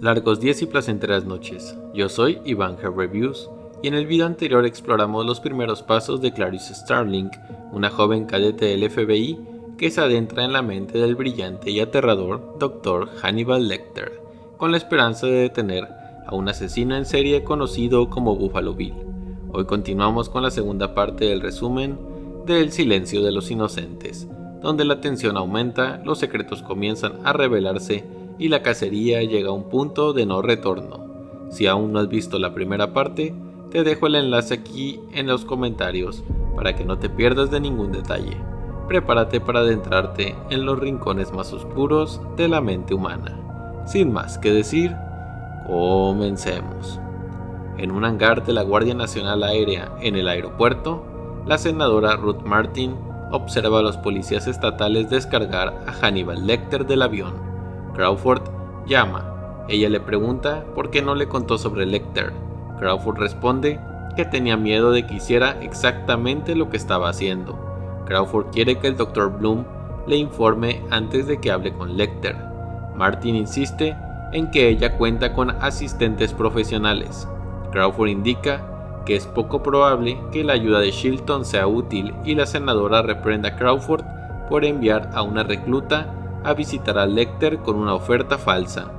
Largos días y placenteras noches. Yo soy Iván G. Reviews y en el video anterior exploramos los primeros pasos de Clarice Starling, una joven cadete del FBI que se adentra en la mente del brillante y aterrador Dr. Hannibal Lecter, con la esperanza de detener a un asesino en serie conocido como Buffalo Bill. Hoy continuamos con la segunda parte del resumen de El silencio de los inocentes, donde la tensión aumenta, los secretos comienzan a revelarse y la cacería llega a un punto de no retorno. Si aún no has visto la primera parte, te dejo el enlace aquí en los comentarios para que no te pierdas de ningún detalle. Prepárate para adentrarte en los rincones más oscuros de la mente humana. Sin más que decir, comencemos. En un hangar de la Guardia Nacional Aérea en el aeropuerto, la senadora Ruth Martin observa a los policías estatales descargar a Hannibal Lecter del avión. Crawford llama. Ella le pregunta por qué no le contó sobre Lecter. Crawford responde que tenía miedo de que hiciera exactamente lo que estaba haciendo. Crawford quiere que el Dr. Bloom le informe antes de que hable con Lecter. Martin insiste en que ella cuenta con asistentes profesionales. Crawford indica que es poco probable que la ayuda de Shilton sea útil y la senadora reprende a Crawford por enviar a una recluta a visitar a Lecter con una oferta falsa.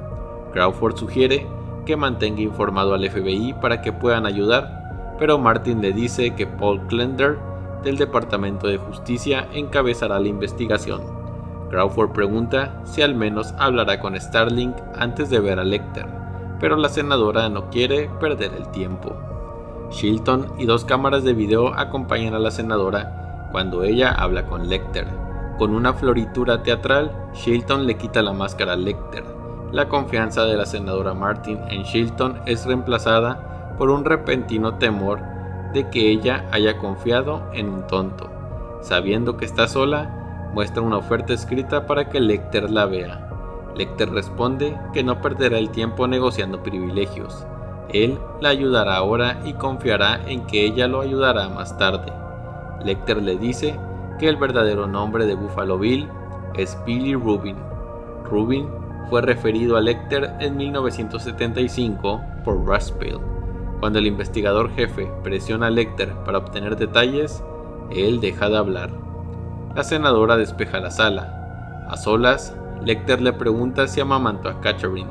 Crawford sugiere que mantenga informado al FBI para que puedan ayudar, pero Martin le dice que Paul Klender del Departamento de Justicia encabezará la investigación. Crawford pregunta si al menos hablará con Starling antes de ver a Lecter, pero la senadora no quiere perder el tiempo. Shilton y 2 cámaras de video acompañan a la senadora cuando ella habla con Lecter. Con una floritura teatral, Shilton le quita la máscara a Lecter. La confianza de la senadora Martin en Shilton es reemplazada por un repentino temor de que ella haya confiado en un tonto. Sabiendo que está sola, muestra una oferta escrita para que Lecter la vea. Lecter responde que no perderá el tiempo negociando privilegios. Él la ayudará ahora y confiará en que ella lo ayudará más tarde. Lecter le dice que el verdadero nombre de Buffalo Bill es Billy Rubin. Rubin fue referido a Lecter en 1975 por Raspel. Cuando el investigador jefe presiona a Lecter para obtener detalles, él deja de hablar. La senadora despeja la sala. A solas, Lecter le pregunta si amamantó a Catherine.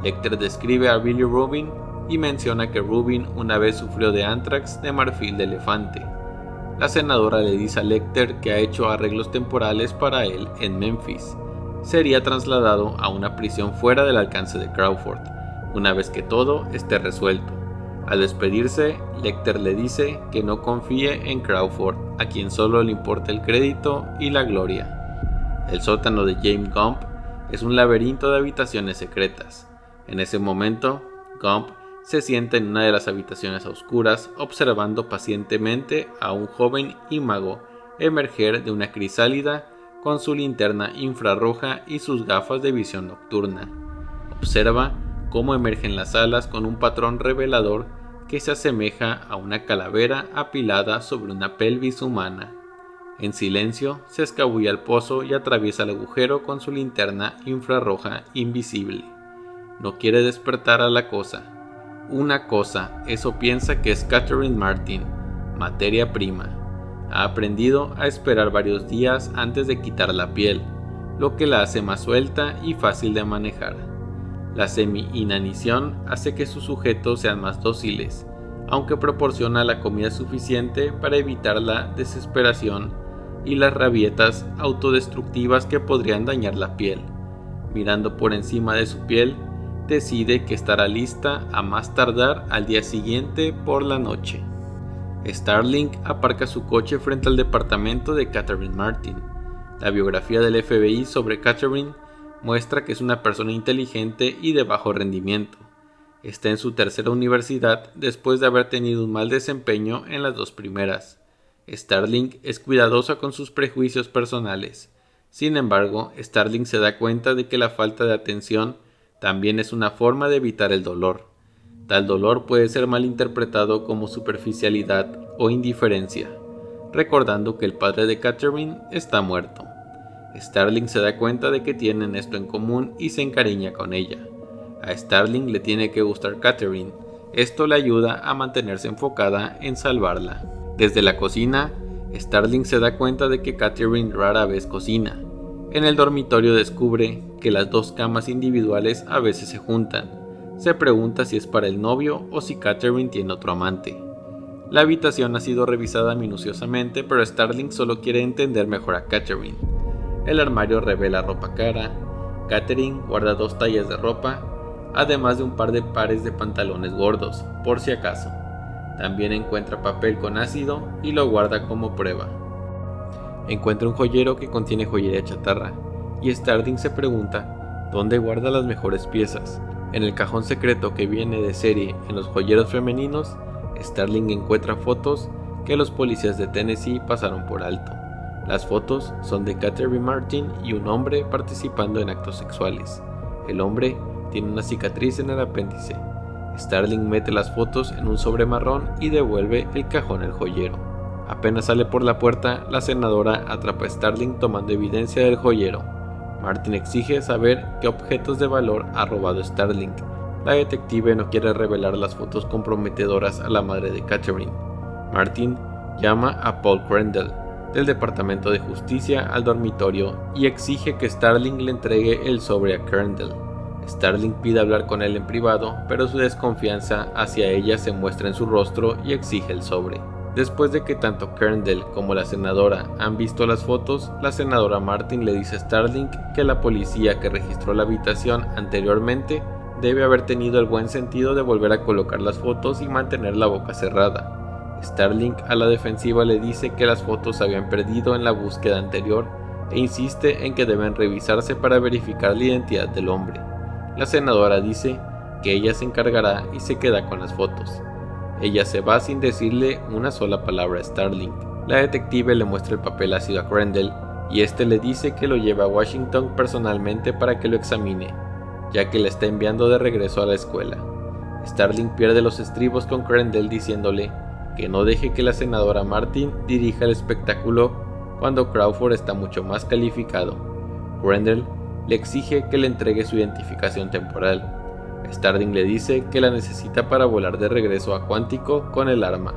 Lecter describe a Billy Rubin y menciona que Rubin una vez sufrió de anthrax de marfil de elefante. La senadora le dice a Lecter que ha hecho arreglos temporales para él en Memphis. Sería trasladado a una prisión fuera del alcance de Crawford, una vez que todo esté resuelto. Al despedirse, Lecter le dice que no confíe en Crawford, a quien solo le importa el crédito y la gloria. El sótano de James Gump es un laberinto de habitaciones secretas. En ese momento, Gump se sienta en una de las habitaciones a oscuras, observando pacientemente a un joven imago emerger de una crisálida con su linterna infrarroja y sus gafas de visión nocturna. Observa cómo emergen las alas con un patrón revelador que se asemeja a una calavera apilada sobre una pelvis humana. En silencio, se escabulle al pozo y atraviesa el agujero con su linterna infrarroja invisible. No quiere despertar a la cosa. Una cosa, eso piensa que es Catherine Martin, materia prima. Ha aprendido a esperar varios días antes de quitar la piel, lo que la hace más suelta y fácil de manejar. La semi-inanición hace que sus sujetos sean más dóciles, aunque proporciona la comida suficiente para evitar la desesperación y las rabietas autodestructivas que podrían dañar la piel. Mirando por encima de su piel, decide que estará lista a más tardar al día siguiente por la noche. Starling aparca su coche frente al departamento de Catherine Martin. La biografía del FBI sobre Catherine muestra que es una persona inteligente y de bajo rendimiento. Está en su tercera universidad después de haber tenido un mal desempeño en las 2 primeras. Starling es cuidadosa con sus prejuicios personales. Sin embargo, Starling se da cuenta de que la falta de atención también es una forma de evitar el dolor. Tal dolor puede ser malinterpretado como superficialidad o indiferencia, recordando que el padre de Catherine está muerto. Starling se da cuenta de que tienen esto en común y se encariña con ella. A Starling le tiene que gustar Catherine. Esto le ayuda a mantenerse enfocada en salvarla. Desde la cocina, Starling se da cuenta de que Catherine rara vez cocina. En el dormitorio descubre que las dos camas individuales a veces se juntan. Se pregunta si es para el novio o si Catherine tiene otro amante. La habitación ha sido revisada minuciosamente, pero Starling solo quiere entender mejor a Catherine. El armario revela ropa cara. Catherine guarda 2 tallas de ropa, además de un par de pares de pantalones gordos, por si acaso. También encuentra papel con ácido y lo guarda como prueba. Encuentra un joyero que contiene joyería chatarra, y Starling se pregunta dónde guarda las mejores piezas. En el cajón secreto que viene de serie en los joyeros femeninos, Starling encuentra fotos que los policías de Tennessee pasaron por alto. Las fotos son de Catherine Martin y un hombre participando en actos sexuales. El hombre tiene una cicatriz en el apéndice. Starling mete las fotos en un sobre marrón y devuelve el cajón al joyero. Apenas sale por la puerta, la senadora atrapa a Starling tomando evidencia del joyero. Martin exige saber qué objetos de valor ha robado Starling. La detective no quiere revelar las fotos comprometedoras a la madre de Catherine. Martin llama a Paul Crandall, del Departamento de Justicia, al dormitorio y exige que Starling le entregue el sobre a Crandall. Starling pide hablar con él en privado, pero su desconfianza hacia ella se muestra en su rostro y exige el sobre. Después de que tanto Crandall como la senadora han visto las fotos, la senadora Martin le dice a Starling que la policía que registró la habitación anteriormente debe haber tenido el buen sentido de volver a colocar las fotos y mantener la boca cerrada. Starling a la defensiva le dice que las fotos se habían perdido en la búsqueda anterior e insiste en que deben revisarse para verificar la identidad del hombre. La senadora dice que ella se encargará y se queda con las fotos. Ella se va sin decirle una sola palabra a Starling. La detective le muestra el papel ácido a Crandall y este le dice que lo lleva a Washington personalmente para que lo examine, ya que le está enviando de regreso a la escuela. Starling pierde los estribos con Crandall diciéndole que no deje que la senadora Martin dirija el espectáculo cuando Crawford está mucho más calificado. Crandall le exige que le entregue su identificación temporal. Starling le dice que la necesita para volar de regreso a Quantico con el arma.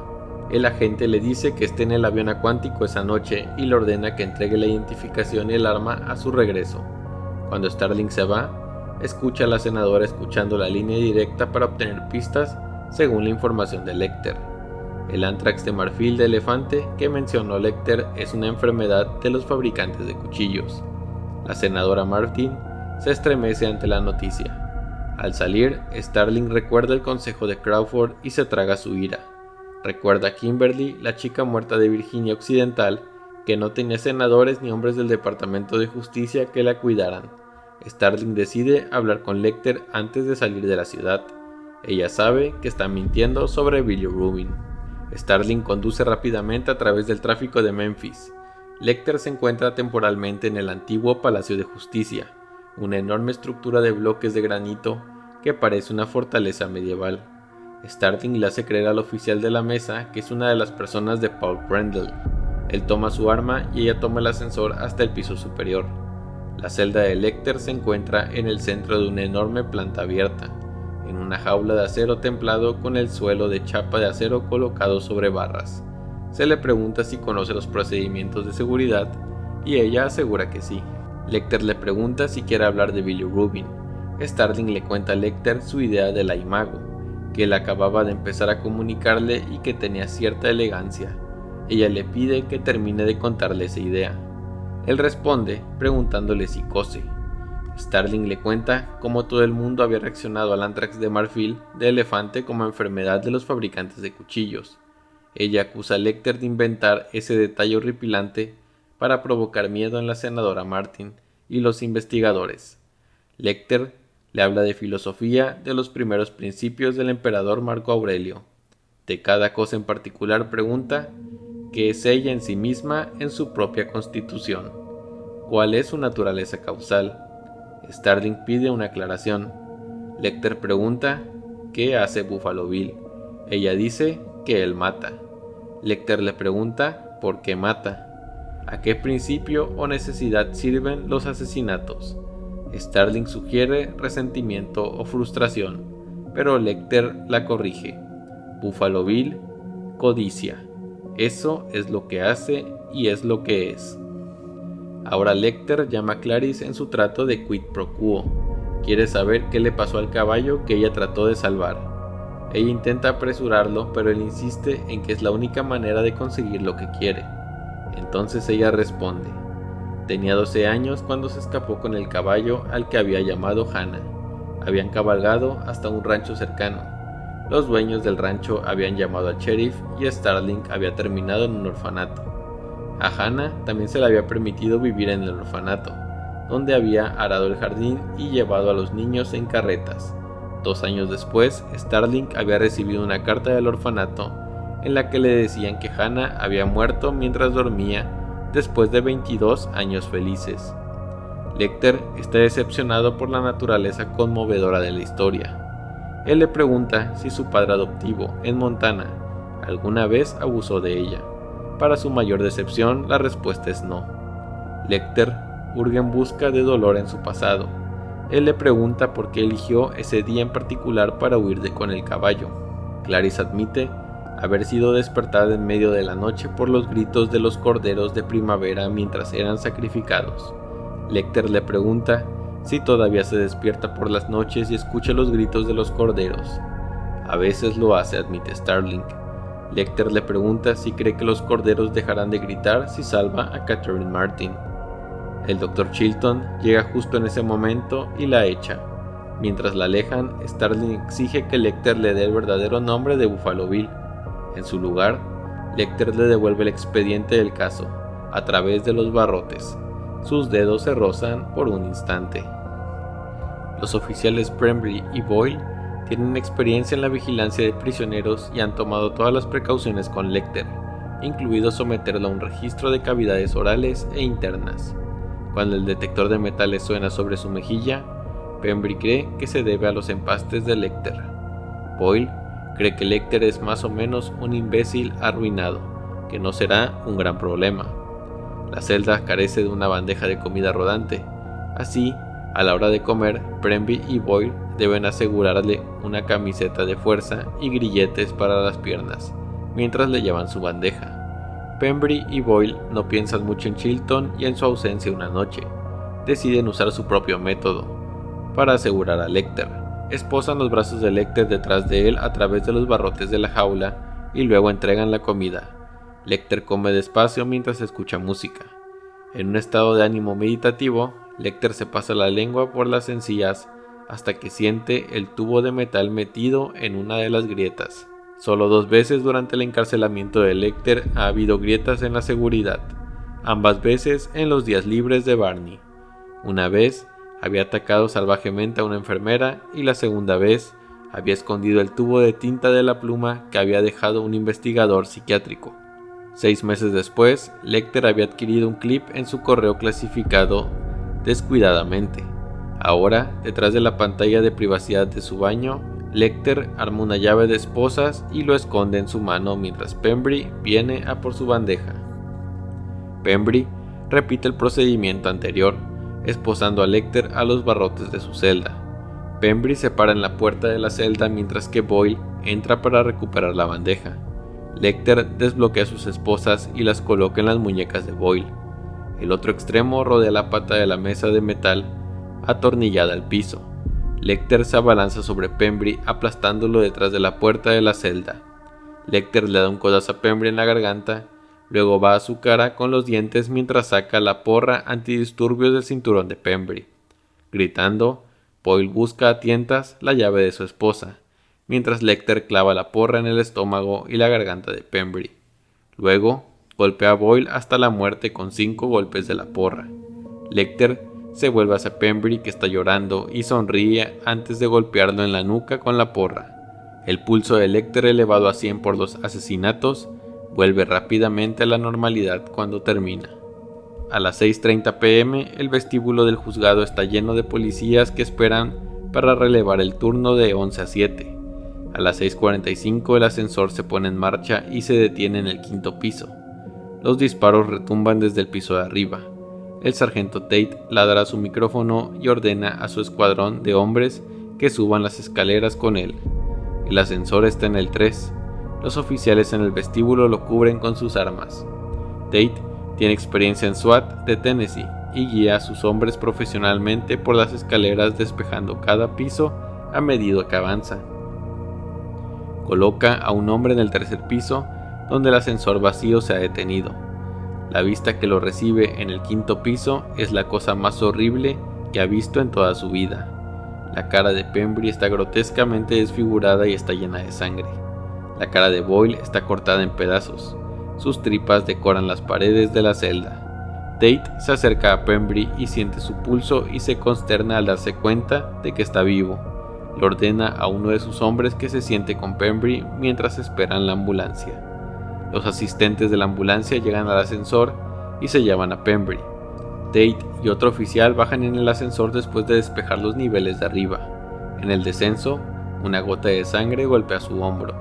El agente le dice que esté en el avión a Quantico esa noche y le ordena que entregue la identificación y el arma a su regreso. Cuando Starling se va, escucha a la senadora escuchando la línea directa para obtener pistas según la información de Lecter. El anthrax de marfil de elefante que mencionó Lecter es una enfermedad de los fabricantes de cuchillos. La senadora Martin se estremece ante la noticia. Al salir, Starling recuerda el consejo de Crawford y se traga su ira. Recuerda a Kimberly, la chica muerta de Virginia Occidental, que no tenía senadores ni hombres del Departamento de Justicia que la cuidaran. Starling decide hablar con Lecter antes de salir de la ciudad. Ella sabe que está mintiendo sobre Billy Rubin. Starling conduce rápidamente a través del tráfico de Memphis. Lecter se encuentra temporalmente en el antiguo Palacio de Justicia, una enorme estructura de bloques de granito que parece una fortaleza medieval. Starling le hace creer al oficial de la mesa que es una de las personas de Paul Crandall. Él toma su arma y ella toma el ascensor hasta el piso superior. La celda de Lecter se encuentra en el centro de una enorme planta abierta, en una jaula de acero templado con el suelo de chapa de acero colocado sobre barras. Se le pregunta si conoce los procedimientos de seguridad y ella asegura que sí. Lecter le pregunta si quiere hablar de Billy Rubin. Starling le cuenta a Lecter su idea de la imago, que él acababa de empezar a comunicarle y que tenía cierta elegancia. Ella le pide que termine de contarle esa idea. Él responde preguntándole si cose. Starling le cuenta cómo todo el mundo había reaccionado al anthrax de marfil de elefante como enfermedad de los fabricantes de cuchillos. Ella acusa a Lecter de inventar ese detalle horripilante para provocar miedo en la senadora Martin y los investigadores. Lecter le habla de filosofía, de los primeros principios del emperador Marco Aurelio. De cada cosa en particular pregunta qué es ella en sí misma en su propia constitución, cuál es su naturaleza causal. Starling pide una aclaración. Lecter pregunta qué hace Buffalo Bill. Ella dice que él mata. Lecter le pregunta por qué mata. ¿A qué principio o necesidad sirven los asesinatos? Starling sugiere resentimiento o frustración, pero Lecter la corrige. Buffalo Bill, codicia. Eso es lo que hace y es lo que es. Ahora Lecter llama a Clarice en su trato de quid pro quo. Quiere saber qué le pasó al caballo que ella trató de salvar. Ella intenta apresurarlo, pero él insiste en que es la única manera de conseguir lo que quiere. Entonces ella responde. Tenía 12 años cuando se escapó con el caballo al que había llamado Hannah. Habían cabalgado hasta un rancho cercano. Los dueños del rancho habían llamado al sheriff y Starling había terminado en un orfanato. A Hannah también se le había permitido vivir en el orfanato, donde había arado el jardín y llevado a los niños en carretas. 2 años después, Starling había recibido una carta del orfanato en la que le decían que Hannah había muerto mientras dormía después de 22 años felices. Lecter está decepcionado por la naturaleza conmovedora de la historia. Él le pregunta si su padre adoptivo, en Montana, alguna vez abusó de ella. Para su mayor decepción, la respuesta es no. Lecter hurga en busca de dolor en su pasado. Él le pregunta por qué eligió ese día en particular para huir con el caballo. Clarice admite haber sido despertada en medio de la noche por los gritos de los corderos de primavera mientras eran sacrificados. Lecter le pregunta si todavía se despierta por las noches y escucha los gritos de los corderos. A veces lo hace, admite Starling. Lecter le pregunta si cree que los corderos dejarán de gritar si salva a Catherine Martin. El Dr. Chilton llega justo en ese momento y la echa. Mientras la alejan, Starling exige que Lecter le dé el verdadero nombre de Buffalo Bill. En su lugar, Lecter le devuelve el expediente del caso, a través de los barrotes. Sus dedos se rozan por un instante. Los oficiales Pembrey y Boyle tienen experiencia en la vigilancia de prisioneros y han tomado todas las precauciones con Lecter, incluido someterlo a un registro de cavidades orales e internas. Cuando el detector de metales suena sobre su mejilla, Pembrey cree que se debe a los empastes de Lecter. Boyle cree que Lecter es más o menos un imbécil arruinado, que no será un gran problema. La celda carece de una bandeja de comida rodante, así, a la hora de comer, Pembrey y Boyle deben asegurarle una camiseta de fuerza y grilletes para las piernas, mientras le llevan su bandeja. Pembrey y Boyle no piensan mucho en Chilton y en su ausencia una noche. Deciden usar su propio método para asegurar a Lecter. Esposan los brazos de Lecter detrás de él a través de los barrotes de la jaula y luego entregan la comida. Lecter come despacio mientras escucha música. En un estado de ánimo meditativo, Lecter se pasa la lengua por las encías hasta que siente el tubo de metal metido en una de las grietas. Solo 2 veces durante el encarcelamiento de Lecter ha habido grietas en la seguridad, ambas veces en los días libres de Barney. Una vez había atacado salvajemente a una enfermera y la segunda vez había escondido el tubo de tinta de la pluma que había dejado un investigador psiquiátrico. 6 meses después, Lecter había adquirido un clip en su correo clasificado descuidadamente. Ahora, detrás de la pantalla de privacidad de su baño, Lecter arma una llave de esposas y lo esconde en su mano mientras Pembrey viene a por su bandeja. Pembrey repite el procedimiento anterior, esposando a Lecter a los barrotes de su celda. Pembrey se para en la puerta de la celda mientras que Boyle entra para recuperar la bandeja. Lecter desbloquea sus esposas y las coloca en las muñecas de Boyle. El otro extremo rodea la pata de la mesa de metal atornillada al piso. Lecter se abalanza sobre Pembrey aplastándolo detrás de la puerta de la celda. Lecter le da un codazo a Pembrey en la garganta, luego va a su cara con los dientes mientras saca la porra antidisturbios del cinturón de Pembrey. Gritando, Boyle busca a tientas la llave de su esposa, mientras Lecter clava la porra en el estómago y la garganta de Pembrey. Luego, golpea a Boyle hasta la muerte con 5 golpes de la porra. Lecter se vuelve hacia Pembrey, que está llorando, y sonríe antes de golpearlo en la nuca con la porra. El pulso de Lecter, elevado a 100 por los asesinatos, vuelve rápidamente a la normalidad cuando termina. A las 6:30 p.m., el vestíbulo del juzgado está lleno de policías que esperan para relevar el turno de 11 a 7. A las 6:45 el ascensor se pone en marcha y se detiene en el 5º piso. Los disparos retumban desde el piso de arriba. El sargento Tate ladra a su micrófono y ordena a su escuadrón de hombres que suban las escaleras con él. El ascensor está en el 3. Los oficiales en el vestíbulo lo cubren con sus armas. Tate tiene experiencia en SWAT de Tennessee y guía a sus hombres profesionalmente por las escaleras, despejando cada piso a medida que avanza. Coloca a un hombre en el 3er piso, donde el ascensor vacío se ha detenido. La vista que lo recibe en el 5.º piso es la cosa más horrible que ha visto en toda su vida. La cara de Pembry está grotescamente desfigurada y está llena de sangre. La cara de Boyle está cortada en pedazos. Sus tripas decoran las paredes de la celda. Tate se acerca a Pembry y siente su pulso y se consterna al darse cuenta de que está vivo. Le ordena a uno de sus hombres que se siente con Pembry mientras esperan la ambulancia. Los asistentes de la ambulancia llegan al ascensor y se llevan a Pembry. Tate y otro oficial bajan en el ascensor después de despejar los niveles de arriba. En el descenso, una gota de sangre golpea su hombro.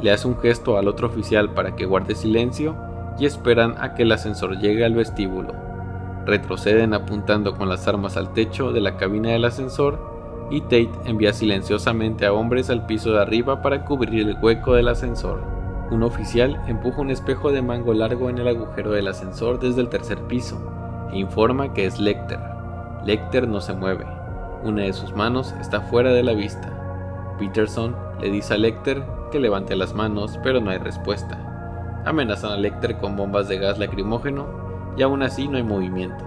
Le hace un gesto al otro oficial para que guarde silencio y esperan a que el ascensor llegue al vestíbulo. Retroceden apuntando con las armas al techo de la cabina del ascensor y Tate envía silenciosamente a hombres al piso de arriba para cubrir el hueco del ascensor. Un oficial empuja un espejo de mango largo en el agujero del ascensor desde el 3er piso e informa que es Lecter. Lecter no se mueve. Una de sus manos está fuera de la vista. Peterson le dice a Lecter que levante las manos, pero no hay respuesta. Amenazan a Lecter con bombas de gas lacrimógeno y aún así no hay movimiento.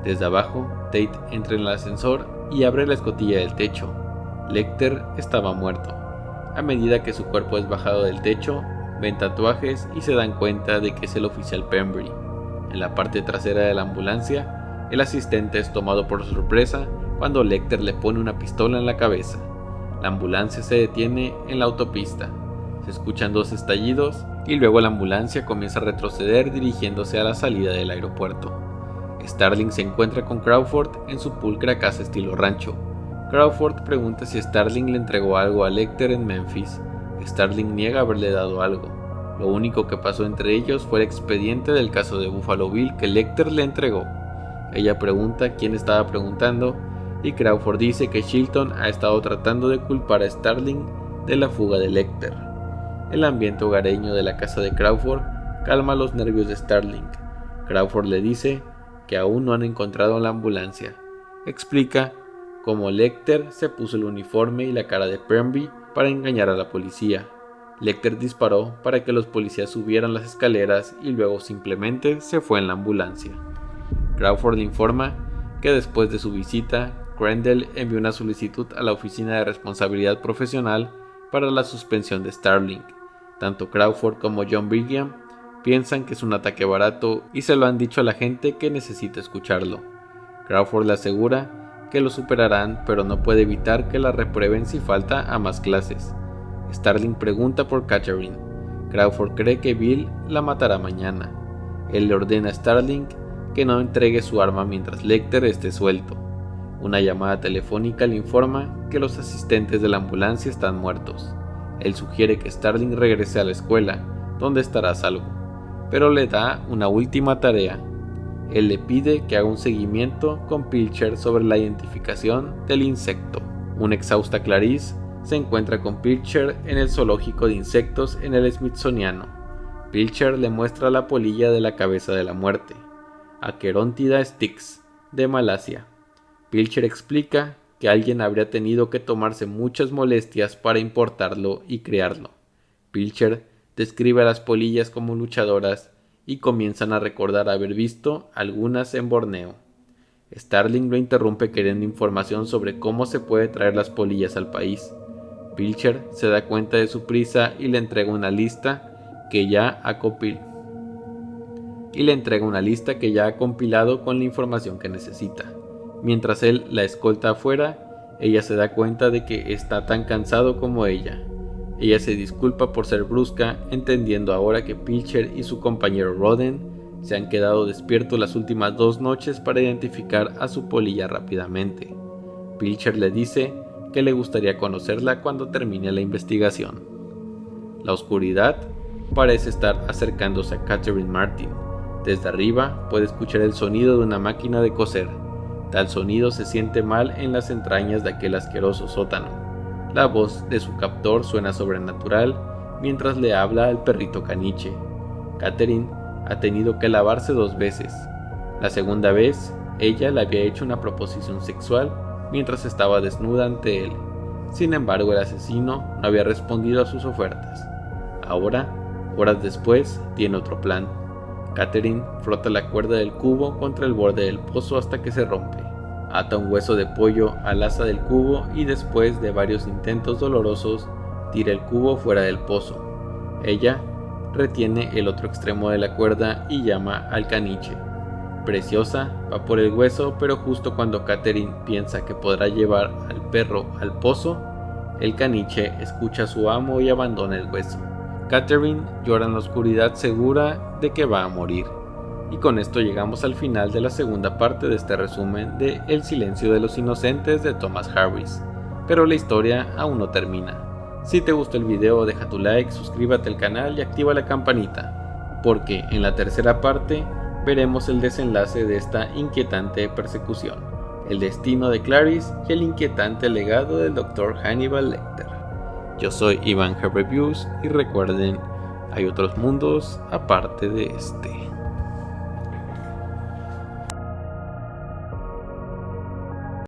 Desde abajo, Tate entra en el ascensor y abre la escotilla del techo. Lecter estaba muerto. A medida que su cuerpo es bajado del techo, ven tatuajes y se dan cuenta de que es el oficial Pembry. En la parte trasera de la ambulancia, el asistente es tomado por sorpresa cuando Lecter le pone una pistola en la cabeza. La ambulancia se detiene en la autopista. Se escuchan 2 estallidos y luego la ambulancia comienza a retroceder dirigiéndose a la salida del aeropuerto. Starling se encuentra con Crawford en su pulcra casa estilo rancho. Crawford pregunta si Starling le entregó algo a Lecter en Memphis. Starling niega haberle dado algo. Lo único que pasó entre ellos fue el expediente del caso de Buffalo Bill que Lecter le entregó. Ella pregunta quién estaba preguntando y Crawford dice que Chilton ha estado tratando de culpar a Starling de la fuga de Lecter. El ambiente hogareño de la casa de Crawford calma los nervios de Starling. Crawford le dice que aún no han encontrado la ambulancia. Explica cómo Lecter se puso el uniforme y la cara de Pembry para engañar a la policía. Lecter disparó para que los policías subieran las escaleras y luego simplemente se fue en la ambulancia. Crawford le informa que después de su visita, Crandall envió una solicitud a la Oficina de Responsabilidad Profesional para la suspensión de Starling. Tanto Crawford como John Brigham piensan que es un ataque barato y se lo han dicho a la gente que necesita escucharlo. Crawford le asegura que lo superarán, pero no puede evitar que la reprueben si falta a más clases. Starling pregunta por Catherine. Crawford cree que Bill la matará mañana. Él le ordena a Starling que no entregue su arma mientras Lecter esté suelto. Una llamada telefónica le informa que los asistentes de la ambulancia están muertos. Él sugiere que Starling regrese a la escuela, donde estará a salvo, pero le da una última tarea. Él le pide que haga un seguimiento con Pilcher sobre la identificación del insecto. Una exhausta Clarice se encuentra con Pilcher en el zoológico de insectos en el Smithsoniano. Pilcher le muestra la polilla de la cabeza de la muerte, Acherontia styx, de Malasia. Pilcher explica que alguien habría tenido que tomarse muchas molestias para importarlo y criarlo. Pilcher describe a las polillas como luchadoras y comienzan a recordar haber visto algunas en Borneo. Starling lo interrumpe queriendo información sobre cómo se puede traer las polillas al país. Pilcher se da cuenta de su prisa y le entrega una lista que ya ha compilado con la información que necesita. Mientras él la escolta afuera, ella se da cuenta de que está tan cansado como ella. Ella se disculpa por ser brusca, entendiendo ahora que Pilcher y su compañero Roden se han quedado despiertos las últimas 2 noches para identificar a su polilla rápidamente. Pilcher le dice que le gustaría conocerla cuando termine la investigación. La oscuridad parece estar acercándose a Catherine Martin. Desde arriba puede escuchar el sonido de una máquina de coser. Tal sonido se siente mal en las entrañas de aquel asqueroso sótano. La voz de su captor suena sobrenatural mientras le habla al perrito caniche. Catherine ha tenido que lavarse 2 veces. La segunda vez, ella le había hecho una proposición sexual mientras estaba desnuda ante él. Sin embargo, el asesino no había respondido a sus ofertas. Ahora, horas después, tiene otro plan. Catherine frota la cuerda del cubo contra el borde del pozo hasta que se rompe. Ata un hueso de pollo al asa del cubo y después de varios intentos dolorosos, tira el cubo fuera del pozo. Ella retiene el otro extremo de la cuerda y llama al caniche. Preciosa va por el hueso, pero justo cuando Catherine piensa que podrá llevar al perro al pozo, el caniche escucha a su amo y abandona el hueso. Catherine llora en la oscuridad segura de que va a morir. Y con esto llegamos al final de la segunda parte de este resumen de El silencio de los inocentes de Thomas Harris. Pero la historia aún no termina. Si te gustó el video, deja tu like, suscríbete al canal y activa la campanita, porque en la tercera parte veremos el desenlace de esta inquietante persecución, el destino de Clarice y el inquietante legado del Dr. Hannibal Lecter. Yo soy Iván G Reviews y recuerden, hay otros mundos aparte de este.